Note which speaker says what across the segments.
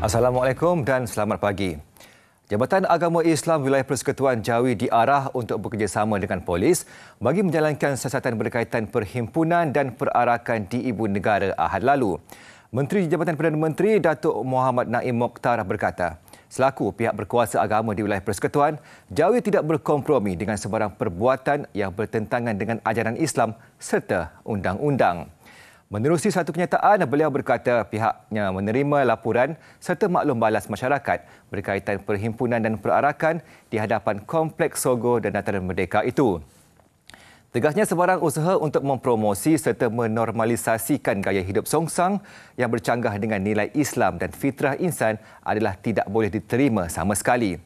Speaker 1: Assalamualaikum dan selamat pagi. Jabatan Agama Islam Wilayah Persekutuan Jawi diarah untuk bekerjasama dengan polis bagi menjalankan siasatan berkaitan perhimpunan dan perarakan di Ibu Negara Ahad lalu. Menteri Jabatan Perdana Menteri Datuk Muhammad Naim Mokhtar berkata, selaku pihak berkuasa agama di Wilayah Persekutuan, Jawi tidak berkompromi dengan sebarang perbuatan yang bertentangan dengan ajaran Islam serta undang-undang. Menerusi satu kenyataan, beliau berkata pihaknya menerima laporan serta maklum balas masyarakat berkaitan perhimpunan dan perarakan di hadapan Kompleks Sogo dan Dataran Merdeka itu. Tegasnya sebarang usaha untuk mempromosi serta menormalisasikan gaya hidup songsang yang bercanggah dengan nilai Islam dan fitrah insan adalah tidak boleh diterima sama sekali.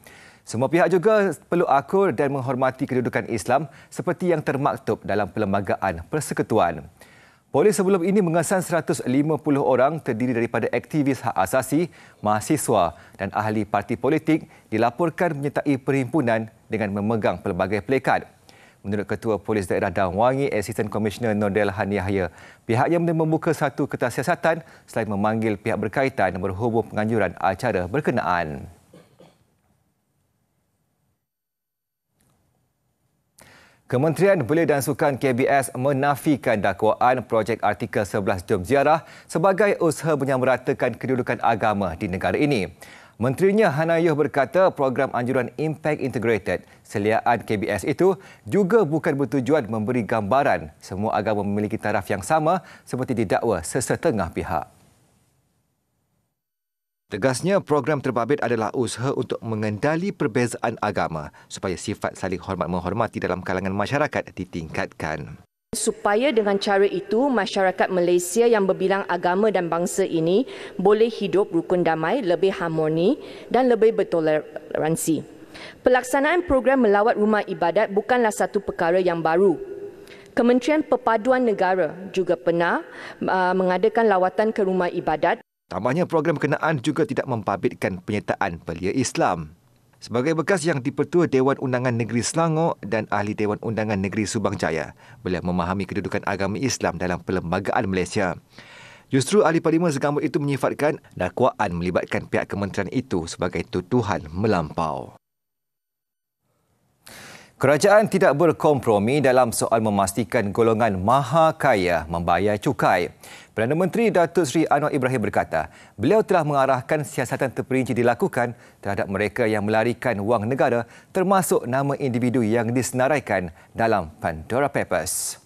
Speaker 1: Semua pihak juga perlu akur dan menghormati kedudukan Islam seperti yang termaktub dalam Perlembagaan Persekutuan. Polis sebelum ini mengesan 150 orang terdiri daripada aktivis hak asasi, mahasiswa dan ahli parti politik dilaporkan menyertai perhimpunan dengan memegang pelbagai pelekat. Menurut Ketua Polis Daerah Dang Wangi, Asisten Komisioner Nordel Han Yahya, pihaknya membuka satu kertas siasatan selain memanggil pihak berkaitan berhubung penganjuran acara berkenaan. Kementerian Belia dan Sukan KBS menafikan dakwaan projek artikel 11 Jom Ziarah sebagai usaha menyamaratakan kedudukan agama di negara ini. Menterinya Hanayuh berkata program anjuran Impact Integrated seliaan KBS itu juga bukan bertujuan memberi gambaran semua agama memiliki taraf yang sama seperti didakwa sesetengah pihak. Tegasnya, program terbabit adalah usaha untuk mengendali perbezaan agama supaya sifat saling hormat-menghormati dalam kalangan masyarakat ditingkatkan.
Speaker 2: Supaya dengan cara itu, masyarakat Malaysia yang berbilang agama dan bangsa ini boleh hidup rukun damai, lebih harmoni dan lebih bertoleransi. Pelaksanaan program melawat rumah ibadat bukanlah satu perkara yang baru. Kementerian Perpaduan Negara juga pernah mengadakan lawatan ke rumah ibadat.
Speaker 1: Tambahnya, program berkenaan juga tidak membabitkan penyertaan belia Islam. Sebagai bekas yang dipertua Dewan Undangan Negeri Selangor dan ahli Dewan Undangan Negeri Subang Jaya, beliau memahami kedudukan agama Islam dalam perlembagaan Malaysia. Justru ahli parlimen segambar itu menyifatkan dakwaan melibatkan pihak kementerian itu sebagai tuduhan melampau. Kerajaan tidak berkompromi dalam soal memastikan golongan maha kaya membayar cukai. Perdana Menteri Datuk Seri Anwar Ibrahim berkata, beliau telah mengarahkan siasatan terperinci dilakukan terhadap mereka yang melarikan wang negara termasuk nama individu yang disenaraikan dalam Pandora Papers.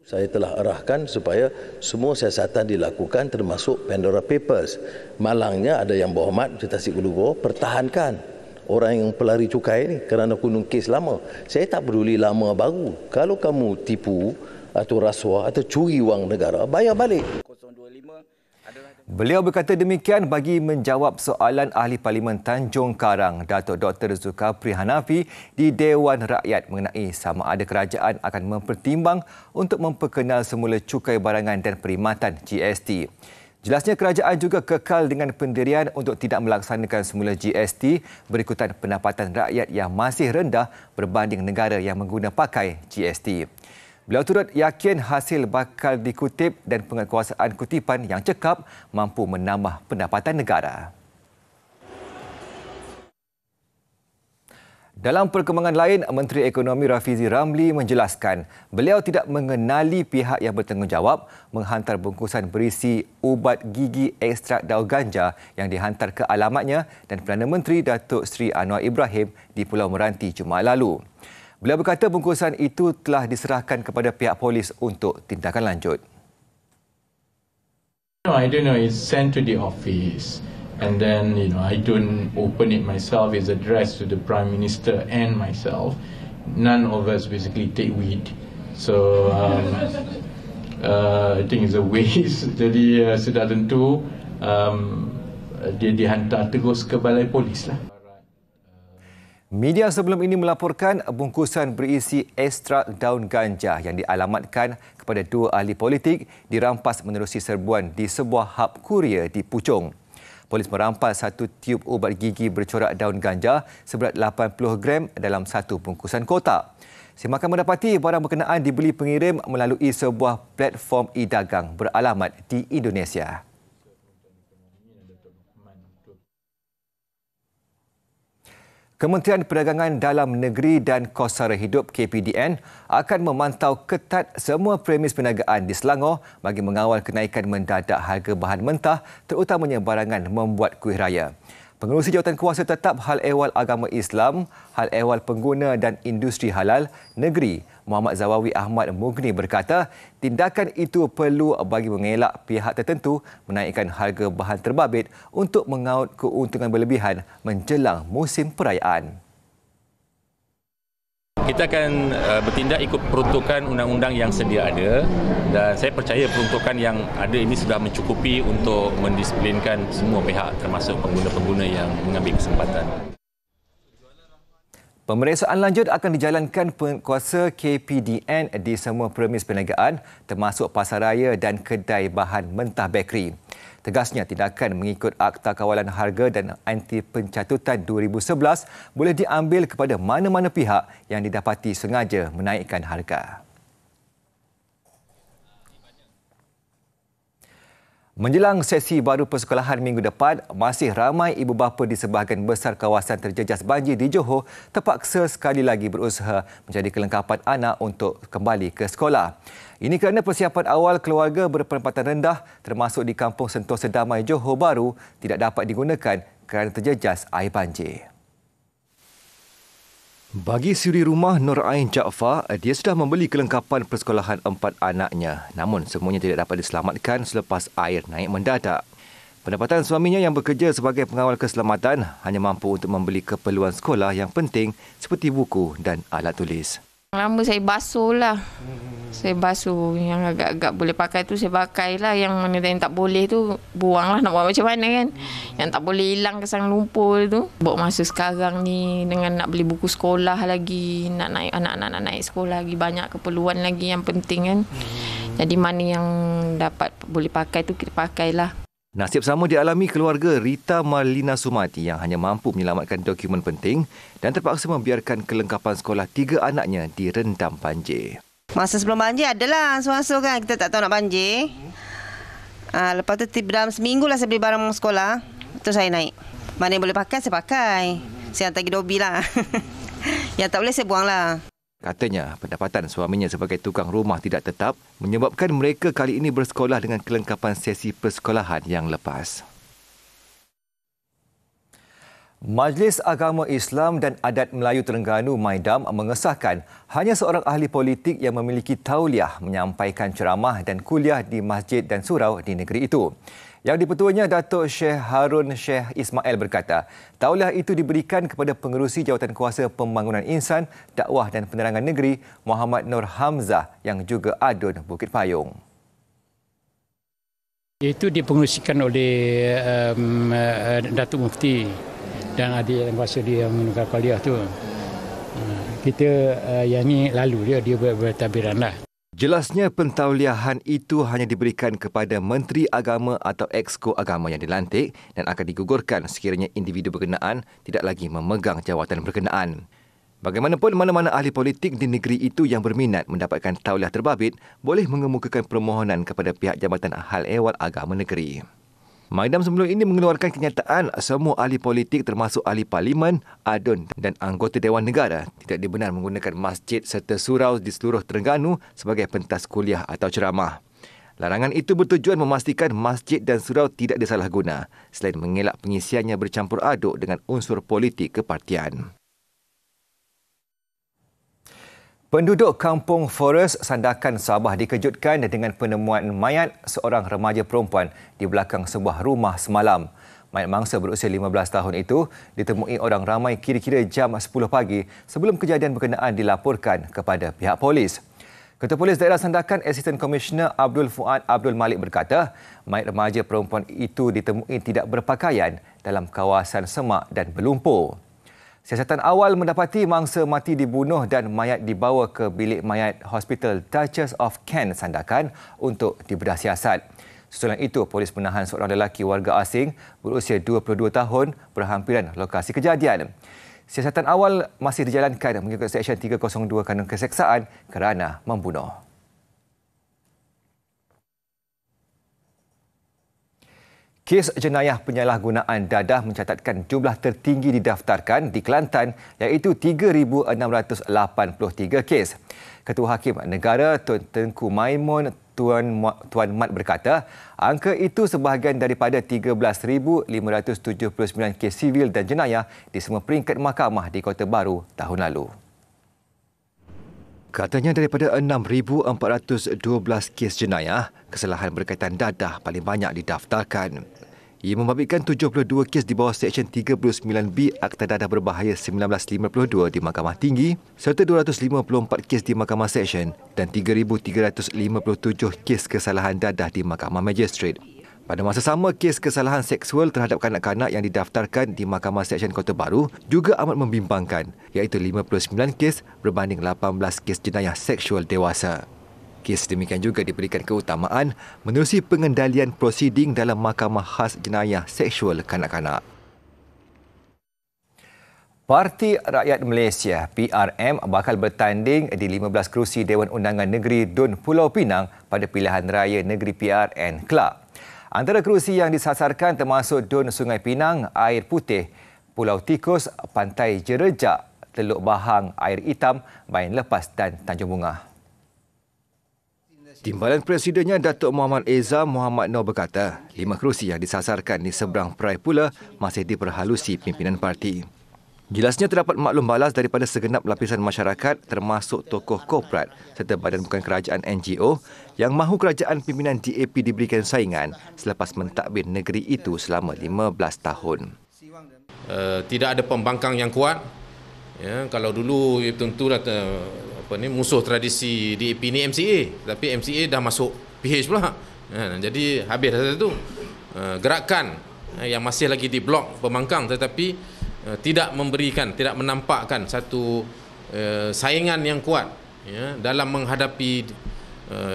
Speaker 3: Saya telah arahkan supaya semua siasatan dilakukan termasuk Pandora Papers. Malangnya ada yang berhormat di Tasik Gulugo pertahankan orang yang pelari cukai ini kerana gunung kes lama. Saya tak peduli lama baru. Kalau kamu tipu atau rasuah atau curi wang negara, bayar balik.
Speaker 1: Beliau berkata demikian bagi menjawab soalan ahli Parlimen Tanjung Karang, Datuk Dr. Zulkafli Hanafi di Dewan Rakyat mengenai sama ada kerajaan akan mempertimbang untuk memperkenal semula cukai barangan dan perkhidmatan GST. Jelasnya kerajaan juga kekal dengan pendirian untuk tidak melaksanakan semula GST berikutan pendapatan rakyat yang masih rendah berbanding negara yang mengguna pakai GST. Beliau turut yakin hasil bakal dikutip dan penguasaan kutipan yang cekap mampu menambah pendapatan negara. Dalam perkembangan lain, Menteri Ekonomi Rafizi Ramli menjelaskan beliau tidak mengenali pihak yang bertanggungjawab menghantar bungkusan berisi ubat gigi ekstrak daun ganja yang dihantar ke alamatnya dan Perdana Menteri Datuk Seri Anwar Ibrahim di Pulau Meranti Jumaat lalu. Beliau berkata bungkusan itu telah diserahkan kepada pihak polis untuk tindakan lanjut.
Speaker 4: I don't know, it's sent to the office. And then, I don't open it myself. It's addressed to the Prime Minister and myself. None of us basically take weed. So, I think it's a waste. Jadi, sudah tentu, dia dihantar terus ke balai polis lah.
Speaker 1: Media sebelum ini melaporkan bungkusan berisi ekstrak daun ganja yang dialamatkan kepada dua ahli politik dirampas menerusi serbuan di sebuah hub kurier di Puchong. Polis merampas satu tiub ubat gigi bercorak daun ganja seberat 80 gram dalam satu bungkusan kotak. Semakan mendapati barang berkenaan dibeli pengirim melalui sebuah platform e-dagang beralamat di Indonesia.
Speaker 4: untuk dokumen untuk
Speaker 1: Kementerian Perdagangan Dalam Negeri dan Kos Sara Hidup KPDN akan memantau ketat semua premis perniagaan di Selangor bagi mengawal kenaikan mendadak harga bahan mentah terutamanya barangan membuat kuih raya. Pengerusi Jawatankuasa Tetap Hal Ehwal Agama Islam, Hal Ehwal Pengguna dan Industri Halal Negeri Muhammad Zawawi Ahmad Mughni berkata tindakan itu perlu bagi mengelak pihak tertentu menaikkan harga bahan terbabit untuk mengaut keuntungan berlebihan menjelang musim perayaan.
Speaker 5: Kita akan bertindak ikut peruntukan undang-undang yang sedia ada dan saya percaya peruntukan yang ada ini sudah mencukupi untuk mendisiplinkan semua pihak termasuk pengguna-pengguna yang mengambil kesempatan.
Speaker 1: Pemeriksaan lanjut akan dijalankan kuasa KPDN di semua premis perniagaan termasuk pasaraya dan kedai bahan mentah bakery. Tegasnya tindakan mengikut Akta Kawalan Harga dan Anti Pencatutan 2011 boleh diambil kepada mana-mana pihak yang didapati sengaja menaikkan harga. Menjelang sesi baru persekolahan minggu depan, masih ramai ibu bapa di sebahagian besar kawasan terjejas banjir di Johor terpaksa sekali lagi berusaha mencari kelengkapan anak untuk kembali ke sekolah. Ini kerana persiapan awal keluarga berpendapatan rendah termasuk di Kampung Sentosa Damai Johor Bahru tidak dapat digunakan kerana terjejas air banjir. Bagi suri rumah Nur Ain Jaafar, dia sudah membeli kelengkapan persekolahan 4 anaknya. Namun semuanya tidak dapat diselamatkan selepas air naik mendadak. Pendapatan suaminya yang bekerja sebagai pengawal keselamatan hanya mampu untuk membeli keperluan sekolah yang penting seperti buku dan alat tulis.
Speaker 6: Lama saya basuh lah. Saya basuh yang agak-agak boleh pakai tu saya pakai lah. Yang mana yang tak boleh tu buang lah. Nak buat macam mana kan. Yang tak boleh hilang kesan lumpur tu. Bawa masa sekarang ni dengan nak beli buku sekolah lagi. Nak naik anak-anak nak naik sekolah lagi. Banyak keperluan lagi yang penting kan. Jadi mana yang dapat boleh pakai tu kita pakailah.
Speaker 1: Nasib sama dialami keluarga Rita Marlina Sumati yang hanya mampu menyelamatkan dokumen penting dan terpaksa membiarkan kelengkapan sekolah 3 anaknya direndam banjir.
Speaker 7: Masa sebelum banjir adalah so-so kan kita tak tahu nak banjir. Lepas tu dalam seminggu lah saya beli barang sekolah. Tu saya naik. Mana yang boleh pakai saya pakai. Saya hantar pergi dobi lah. Yang tak boleh saya buang lah.
Speaker 1: Katanya, pendapatan suaminya sebagai tukang rumah tidak tetap menyebabkan mereka kali ini bersekolah dengan kelengkapan sesi persekolahan yang lepas. Majlis Agama Islam dan Adat Melayu Terengganu Maidam mengesahkan hanya seorang ahli politik yang memiliki tauliah menyampaikan ceramah dan kuliah di masjid dan surau di negeri itu. Yang di-Pertuanya Datuk Syekh Harun Syekh Ismail berkata, tauliah itu diberikan kepada Pengerusi Jawatankuasa Pembangunan Insan, Dakwah dan Penerangan Negeri Muhammad Nur Hamzah yang juga adun Bukit Payung.
Speaker 8: Itu dipengerusikan oleh Datuk Mufti dan adik yang kuasa dia yang menukar kuliah tu. Kita yang ni lalu dia bertabiran lah.
Speaker 1: Jelasnya pentauliahan itu hanya diberikan kepada Menteri Agama atau Exco Agama yang dilantik dan akan digugurkan sekiranya individu berkenaan tidak lagi memegang jawatan berkenaan. Bagaimanapun, mana-mana ahli politik di negeri itu yang berminat mendapatkan tauliah terbabit boleh mengemukakan permohonan kepada pihak Jabatan Hal Ehwal Agama Negeri. Maidam sebelum ini mengeluarkan kenyataan semua ahli politik termasuk ahli parlimen, adun dan anggota Dewan Negara tidak dibenar menggunakan masjid serta surau di seluruh Terengganu sebagai pentas kuliah atau ceramah. Larangan itu bertujuan memastikan masjid dan surau tidak disalahguna selain mengelak pengisiannya bercampur aduk dengan unsur politik kepartian. Penduduk Kampung Forest, Sandakan, Sabah dikejutkan dengan penemuan mayat seorang remaja perempuan di belakang sebuah rumah semalam. Mayat mangsa berusia 15 tahun itu ditemui orang ramai kira-kira jam 10 pagi sebelum kejadian berkenaan dilaporkan kepada pihak polis. Ketua Polis Daerah Sandakan, Asisten Komisioner Abdul Fuad Abdul Malik berkata, mayat remaja perempuan itu ditemui tidak berpakaian dalam kawasan semak dan berlumpur. Siasatan awal mendapati mangsa mati dibunuh dan mayat dibawa ke bilik mayat Hospital Duchess of Kent Sandakan untuk dibedah siasat. Susulan itu, polis menahan seorang lelaki warga asing berusia 22 tahun berhampiran lokasi kejadian. Siasatan awal masih dijalankan mengikut Seksyen 302 Kanun Keseksaan kerana membunuh. Kes jenayah penyalahgunaan dadah mencatatkan jumlah tertinggi didaftarkan di Kelantan iaitu 3,683 kes. Ketua Hakim Negara Tun Tengku Maimun Tuan Mat berkata, angka itu sebahagian daripada 13,579 kes sivil dan jenayah di semua peringkat mahkamah di Kota Baru tahun lalu. Katanya daripada 6,412 kes jenayah, kesalahan berkaitan dadah paling banyak didaftarkan. Ia membabitkan 72 kes di bawah Seksyen 39B Akta Dadah Berbahaya 1952 di Mahkamah Tinggi serta 254 kes di Mahkamah Seksyen dan 3,357 kes kesalahan dadah di Mahkamah Magistrate. Pada masa sama, kes kesalahan seksual terhadap kanak-kanak yang didaftarkan di Mahkamah Seksyen Kota Baru juga amat membimbangkan, iaitu 59 kes berbanding 18 kes jenayah seksual dewasa. Kes demikian juga diberikan keutamaan menerusi pengendalian prosiding dalam Mahkamah Khas Jenayah Seksual Kanak-kanak. Parti Rakyat Malaysia PRM bakal bertanding di 15 kerusi Dewan Undangan Negeri Dun Pulau Pinang pada pilihan raya negeri PRN Kelab. Antara kerusi yang disasarkan termasuk Dun Sungai Pinang, Air Putih, Pulau Tikus, Pantai Jerejak, Teluk Bahang, Air Hitam, Bayan Lepas dan Tanjung Bunga. Timbalan Presidennya Datuk Muhammad Eza Muhammad Noor berkata, 5 kerusi yang disasarkan di seberang perai pula masih diperhalusi pimpinan parti. Jelasnya terdapat maklum balas daripada segenap lapisan masyarakat termasuk tokoh korporat serta badan bukan kerajaan NGO yang mahu kerajaan pimpinan DAP diberikan saingan selepas mentadbir negeri itu selama 15 tahun.
Speaker 9: Tidak ada pembangkang yang kuat. Ya, kalau dulu tentulah musuh tradisi DAP ni MCA, tapi MCA dah masuk PH pula. Jadi habis dah tu. Gerakan yang masih lagi di blok pembangkang tetapi tidak menampakkan satu saingan yang kuat dalam menghadapi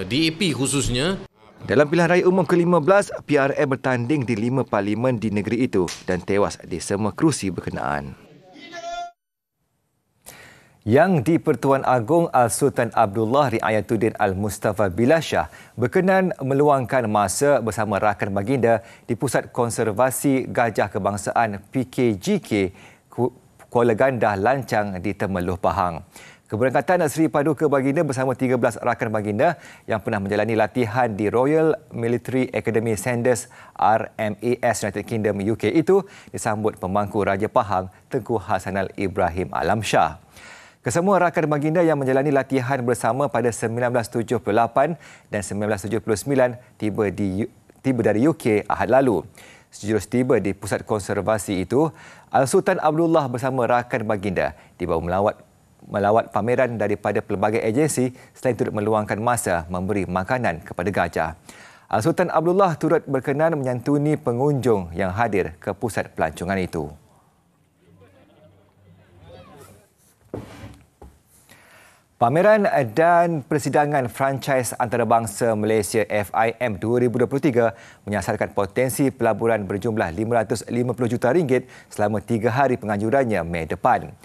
Speaker 9: DAP khususnya.
Speaker 1: Dalam pilihan raya umum ke-15, PRM bertanding di 5 parlimen di negeri itu dan tewas di semua kerusi berkenaan. Yang di-Pertuan Agong Al-Sultan Abdullah Riayatuddin Al-Mustafa Billah Shah berkenan meluangkan masa bersama rakan baginda di Pusat Konservasi Gajah Kebangsaan PKGK Kuala Gandah Lancang di Temeloh Pahang. Keberangkatan Seri Paduka Baginda bersama 13 rakan baginda yang pernah menjalani latihan di Royal Military Academy Sandhurst RMAS United Kingdom UK itu disambut pemangku Raja Pahang Tengku Hasanal Ibrahim Alam Shah. Kesemua rakan baginda yang menjalani latihan bersama pada 1978 dan 1979 tiba dari UK Ahad lalu. Sejurus tiba di pusat konservasi itu, Al-Sultan Abdullah bersama rakan baginda dibawa melawat pameran daripada pelbagai agensi selain turut meluangkan masa memberi makanan kepada gajah. Al-Sultan Abdullah turut berkenan menyantuni pengunjung yang hadir ke pusat pelancongan itu. Pameran dan Persidangan Franchise Antarabangsa Malaysia FIM 2023 menyasarkan potensi pelaburan berjumlah RM550 juta selama 3 hari penganjurannya Mei depan.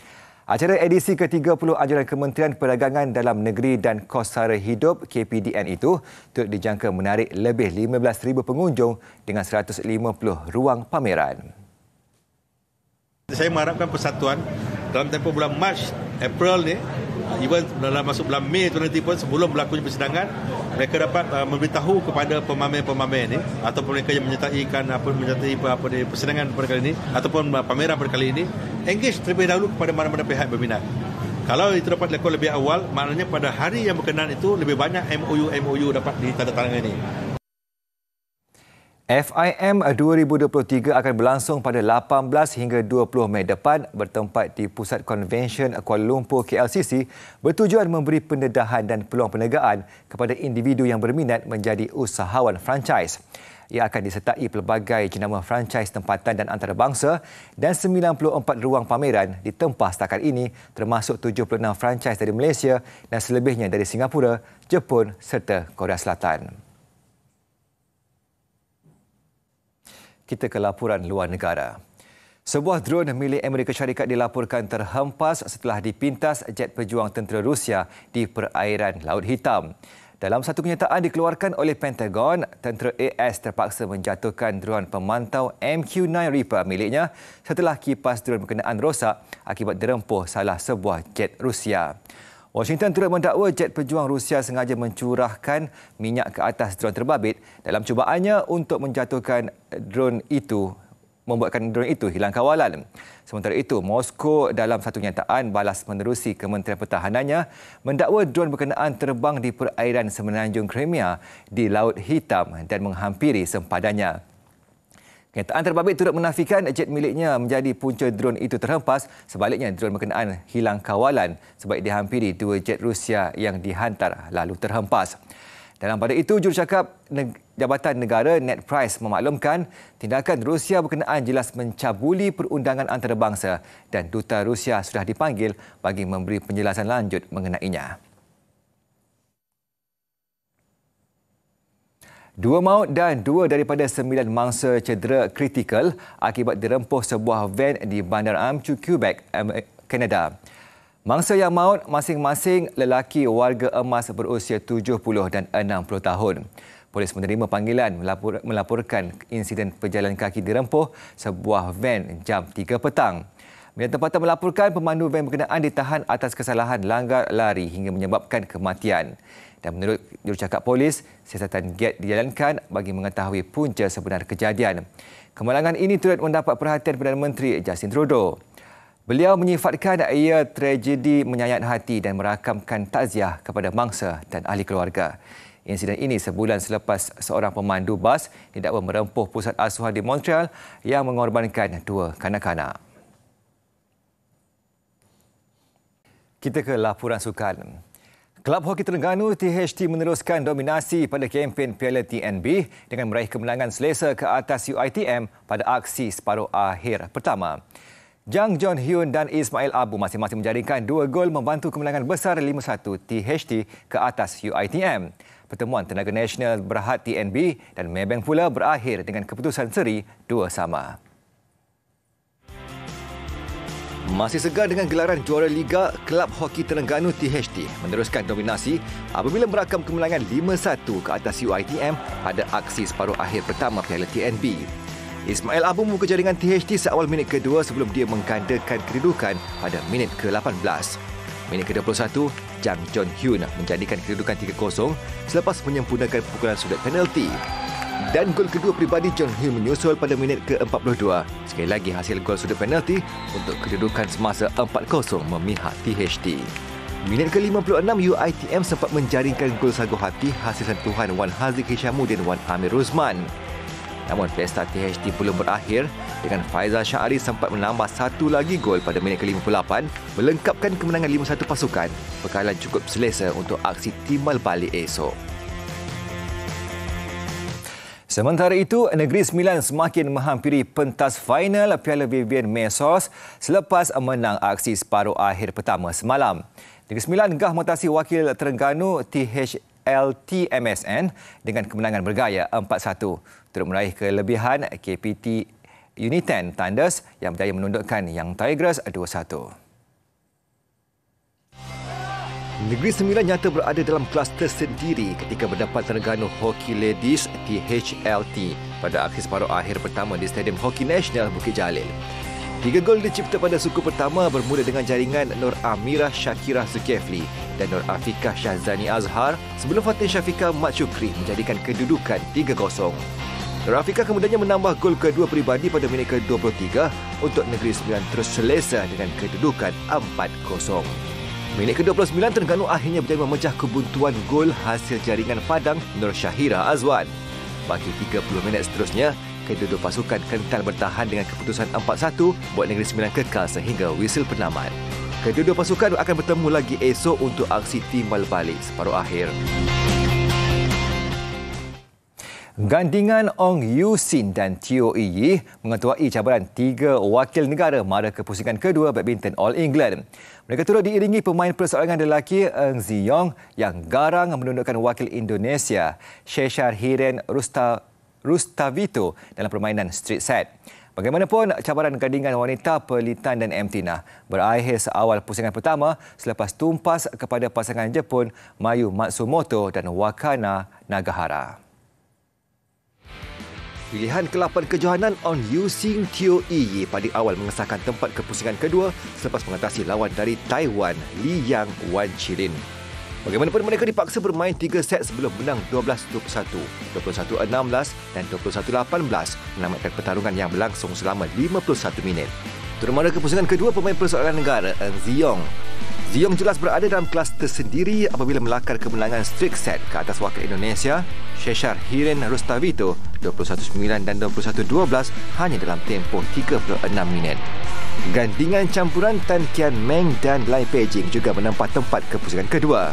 Speaker 1: Acara edisi ke-30 anjuran Kementerian Perdagangan Dalam Negeri dan Kos Sara Hidup KPDN itu turut dijangka menarik lebih 15,000 pengunjung dengan 150 ruang pameran.
Speaker 10: Saya mengharapkan persatuan dalam tempoh bulan Mac, April ni, even dalam masuk bulan Mei tu nanti pun sebelum berlakunya persidangan, mereka dapat memberitahu kepada pemamer-pemamer ni ataupun mereka yang menyertai persidangan pada kali ini ataupun pameran pada kali ini, engage terlebih dahulu kepada mana-mana pihak berminat. Kalau itu dapat dilakukan lebih awal, maknanya pada hari yang berkenaan itu lebih banyak MOU dapat ditandatangani.
Speaker 1: FIM 2023 akan berlangsung pada 18 hingga 20 Mei depan bertempat di Pusat Konvensyen Kuala Lumpur KLCC bertujuan memberi pendedahan dan peluang perniagaan kepada individu yang berminat menjadi usahawan franchise. Ia akan disertai pelbagai jenama franchise tempatan dan antarabangsa dan 94 ruang pameran ditempah setakat ini termasuk 76 franchise dari Malaysia dan selebihnya dari Singapura, Jepun serta Korea Selatan. Kita ke laporan luar negara. Sebuah drone milik Amerika Syarikat dilaporkan terhempas setelah dipintas jet pejuang tentera Rusia di perairan Laut Hitam. Dalam satu kenyataan dikeluarkan oleh Pentagon, tentera AS terpaksa menjatuhkan dron pemantau MQ-9 Reaper miliknya setelah kipas dron berkenaan rosak akibat dirempuh salah sebuah jet Rusia. Washington turut mendakwa jet pejuang Rusia sengaja mencurahkan minyak ke atas dron terbabit dalam cubaannya untuk membuatkan drone itu hilang kawalan. Sementara itu, Moskow dalam satu kenyataan balas menerusi Kementerian Pertahanannya mendakwa drone berkenaan terbang di perairan semenanjung Crimea di Laut Hitam dan menghampiri sempadannya. Kenyataan terbabit turut menafikan jet miliknya menjadi punca drone itu terhempas. Sebaliknya, drone berkenaan hilang kawalan sebab dihampiri dua jet Rusia yang dihantar lalu terhempas. Dalam pada itu, jurucakap Jabatan Negara Ned Price memaklumkan tindakan Rusia berkenaan jelas mencabuli perundangan antarabangsa dan duta Rusia sudah dipanggil bagi memberi penjelasan lanjut mengenainya. 2 maut dan 2 daripada 9 mangsa cedera kritikal akibat dirempuh sebuah van di Bandar Amchu, Quebec, Kanada. Mangsa yang maut masing-masing lelaki warga emas berusia 70 dan 60 tahun. Polis menerima panggilan melaporkan insiden pejalan kaki dirempuh sebuah van jam 3 petang. Media tempatan melaporkan pemandu van berkenaan ditahan atas kesalahan langgar lari hingga menyebabkan kematian. Dan menurut jurucakap polis, siasatan GET dijalankan bagi mengetahui punca sebenar kejadian. Kemalangan ini turut mendapat perhatian Perdana Menteri Justin Trudeau. Beliau menyifatkan ia tragedi menyayat hati dan merakamkan takziah kepada mangsa dan ahli keluarga. Insiden ini sebulan selepas seorang pemandu bas didakwa merempuh pusat asuhan di Montreal yang mengorbankan 2 kanak-kanak. Kita ke laporan sukan. Kelab Hoki Terengganu THT meneruskan dominasi pada kempen Piala TNB dengan meraih kemenangan selesa ke atas UiTM pada aksi separuh akhir pertama. Jang John Hyun dan Ismail Abu masing-masing menjaringkan 2 gol membantu kemenangan besar 5-1 THT ke atas UiTM. Pertemuan Tenaga Nasional Berhad TNB dan Maybank pula berakhir dengan keputusan seri 2-2. Masih segar dengan gelaran juara Liga, Kelab Hoki Terengganu THT meneruskan dominasi apabila merakam kemenangan 5-1 ke atas UiTM pada aksi separuh akhir pertama Piala TNB. Ismail Abu membuka jaringan THT seawal minit kedua sebelum dia menggandakan kedudukan pada minit ke-18. Minit ke-21, Jang John Hyun menjadikan kedudukan 3-0 selepas menyempurnakan pukulan sudut penalti. Dan gol kedua peribadi John Hyun menyusul pada minit ke-42. Sekali lagi hasil gol sudut penalti untuk kedudukan semasa 4-0 memihak THT. Minit ke-56, UiTM sempat menjaringkan gol sagu hati hasil sentuhan Wan Haziq Hishamuddin Wan Amir Ruzman. Namun pesta THT belum berakhir dengan Faizal Syahari sempat menambah 1 lagi gol pada minit ke-58 melengkapkan kemenangan 5-1 pasukan. Bekalan cukup selesa untuk aksi timbal balik esok. Sementara itu, Negeri Sembilan semakin menghampiri pentas final Piala Vivian Mesos selepas menang aksi separuh akhir pertama semalam. Negeri Sembilan gah mengatasi wakil Terengganu THLT MSN dengan kemenangan bergaya 4-1. Turut meraih kelebihan KPT Uniten Thunders yang berjaya menundukkan Young Tigers 2-1. Negeri Sembilan nyata berada dalam kelas tersendiri ketika mendapat Terengganu Hockey Ladies THLT pada aksi separuh akhir pertama di Stadium Hockey Nasional Bukit Jalil. 3 gol dicipta pada suku pertama bermula dengan jaringan Nur Amirah Shakirah Zulkifli dan Nur Afiqah Syahzani Azhar sebelum Fatin Syafiqah Mat Syukri menjadikan kedudukan 3-0. Nur Afiqah kemudiannya menambah gol kedua peribadi pada minit ke-23 untuk Negeri Sembilan terus selesa dengan kedudukan 4-0. Minit ke-29, Terengganu akhirnya berjaya memecah kebuntuan gol hasil jaringan Padang Nur Syahira Azwan. Bagi 30 minit seterusnya, kedua-dua pasukan kental bertahan dengan keputusan 4-1 buat Negeri Sembilan kekal sehingga whistle penamat. Kedua-dua pasukan akan bertemu lagi esok untuk aksi timbal balik separuh akhir. Gandingan Ong Yu Sin dan Teo Yi mengetuai cabaran 3 wakil negara mara kepusingan kedua badminton All England. Mereka turut diiringi pemain perseorangan lelaki Eng Ziyong yang garang menundukkan wakil Indonesia Sheshar Hiren Rustavito dalam permainan street set. Bagaimanapun, cabaran gandingan wanita Perlitan dan Emtina berakhir seawal pusingan pertama selepas tumpas kepada pasangan Jepun Mayu Matsumoto dan Wakana Nagahara. Pilihan ke-8 kejohanan On Yusing Teo Yi pada awal mengesahkan tempat ke pusingan kedua selepas mengatasi lawan dari Taiwan Liang Wanchilin. Bagaimanapun, mereka dipaksa bermain 3 set sebelum menang 12-21, 21-16 dan 21-18 menamatkan pertarungan yang berlangsung selama 51 minit. Turut ke pusingan kedua, pemain persoalan negara Ziong jelas berada dalam kelas tersendiri apabila melakar kemenangan straight set ke atas wakil Indonesia Sheshar Hiren Rustavito 21-9 dan 21-12 hanya dalam tempoh 36 minit. Gandingan campuran Tan Kian Meng dan Lai Pejing juga menempah tempat ke pusingan kedua.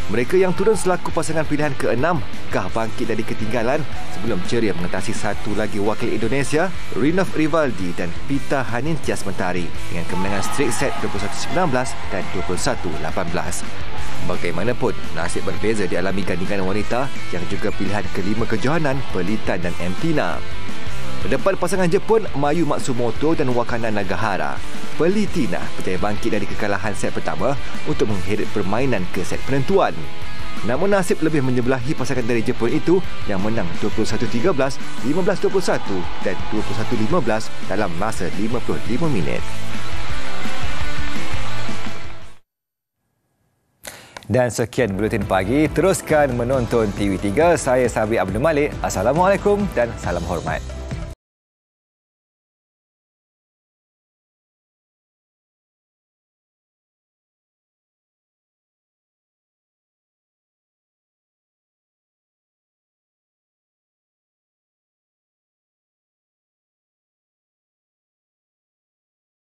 Speaker 1: Mereka yang turun selaku pasangan pilihan ke-6 kah bangkit dari ketinggalan sebelum ceria mengatasi satu lagi wakil Indonesia, Rinov Rivaldi dan Pita Hanintias Mentari dengan kemenangan straight set 21-19 dan 21-18. Bagaimanapun, nasib berbeza dialami gandingan wanita yang juga pilihan ke-5 kejohanan Perlitan dan Emtina. Terdepan pasangan Jepun Mayu Matsumoto dan Wakana Nagahara, Perlitina berjaya bangkit dari kekalahan set pertama untuk mengheret permainan ke set penentuan. Namun nasib lebih menyebelahi pasangan dari Jepun itu yang menang 21-13, 15-21 dan 21-15 dalam masa 55 minit. Dan sekian Buletin Pagi. Teruskan menonton TV3. Saya Sabi Abdul Malik. Assalamualaikum dan salam hormat.